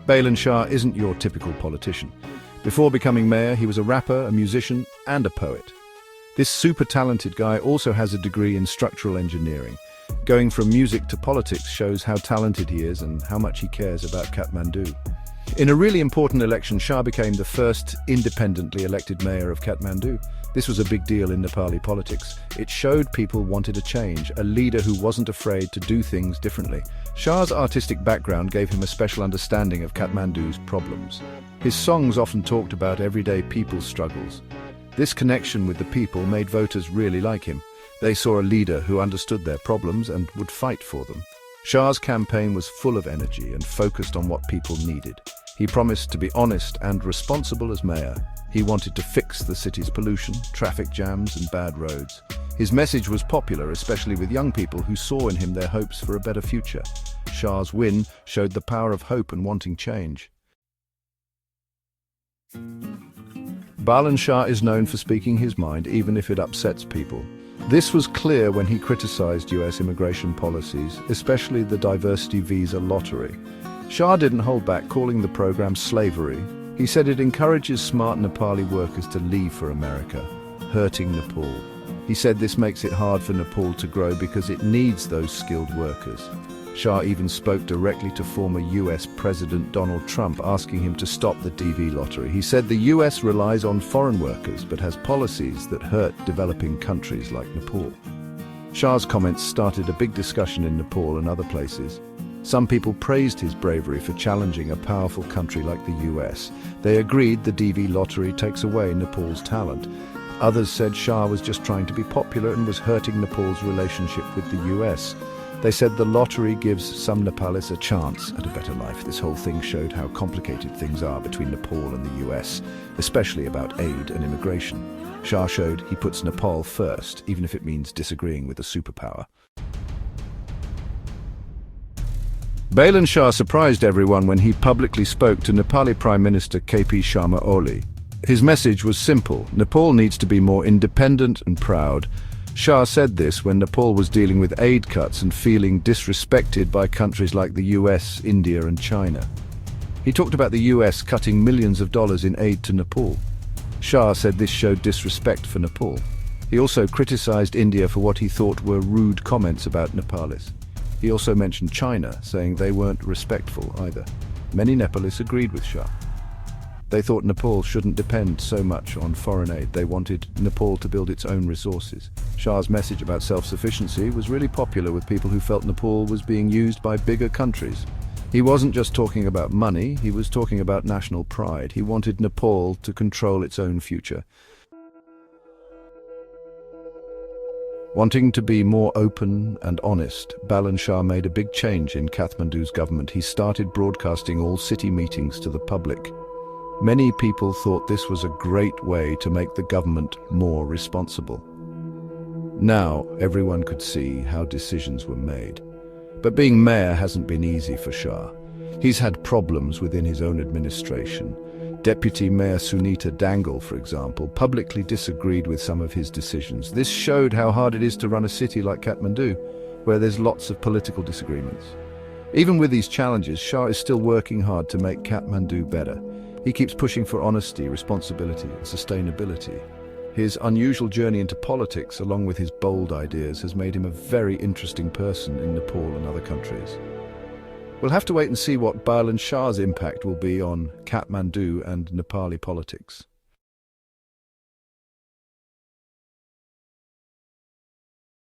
Balen Shah isn't your typical politician. Before becoming mayor, he was a rapper, a musician, and a poet. This super talented guy also has a degree in structural engineering. Going from music to politics shows how talented he is and how much he cares about Kathmandu. In a really important election, Shah became the first independently elected mayor of Kathmandu. This was a big deal in Nepali politics. It showed people wanted a change, a leader who wasn't afraid to do things differently. Shah's artistic background gave him a special understanding of Kathmandu's problems. His songs often talked about everyday people's struggles. This connection with the people made voters really like him. They saw a leader who understood their problems and would fight for them. Shah's campaign was full of energy and focused on what people needed. He promised to be honest and responsible as mayor. He wanted to fix the city's pollution, traffic jams, and bad roads. His message was popular, especially with young people who saw in him their hopes for a better future. Shah's win showed the power of hope and wanting change. Balen Shah is known for speaking his mind, even if it upsets people. This was clear when he criticized US immigration policies, especially the diversity visa lottery. Shah didn't hold back, calling the program slavery. He said it encourages smart Nepali workers to leave for America, hurting Nepal. He said this makes it hard for Nepal to grow because it needs those skilled workers. Shah even spoke directly to former US President Donald Trump, asking him to stop the DV lottery. He said the US relies on foreign workers but has policies that hurt developing countries like Nepal. Shah's comments started a big discussion in Nepal and other places. Some people praised his bravery for challenging a powerful country like the US. They agreed the DV lottery takes away Nepal's talent. Others said Shah was just trying to be popular and was hurting Nepal's relationship with the US. They said the lottery gives some Nepalis a chance at a better life. This whole thing showed how complicated things are between Nepal and the US, especially about aid and immigration. Shah showed he puts Nepal first, even if it means disagreeing with a superpower. Balen Shah surprised everyone when he publicly spoke to Nepali Prime Minister KP Sharma Oli. His message was simple: Nepal needs to be more independent and proud. Shah said this when Nepal was dealing with aid cuts and feeling disrespected by countries like the US, India and China. He talked about the US cutting millions of dollars in aid to Nepal. Shah said this showed disrespect for Nepal. He also criticized India for what he thought were rude comments about Nepalis. He also mentioned China, saying they weren't respectful either. Many Nepalis agreed with Shah. They thought Nepal shouldn't depend so much on foreign aid. They wanted Nepal to build its own resources. Shah's message about self-sufficiency was really popular with people who felt Nepal was being used by bigger countries. He wasn't just talking about money, he was talking about national pride. He wanted Nepal to control its own future. Wanting to be more open and honest, Balen Shah made a big change in Kathmandu's government. He started broadcasting all city meetings to the public. Many people thought this was a great way to make the government more responsible. Now, everyone could see how decisions were made. But being mayor hasn't been easy for Shah. He's had problems within his own administration. Deputy Mayor Sunita Dangle, for example, publicly disagreed with some of his decisions. This showed how hard it is to run a city like Kathmandu, where there's lots of political disagreements. Even with these challenges, Shah is still working hard to make Kathmandu better. He keeps pushing for honesty, responsibility, and sustainability. His unusual journey into politics, along with his bold ideas, has made him a very interesting person in Nepal and other countries. We'll have to wait and see what Balen Shah's impact will be on Kathmandu and Nepali politics.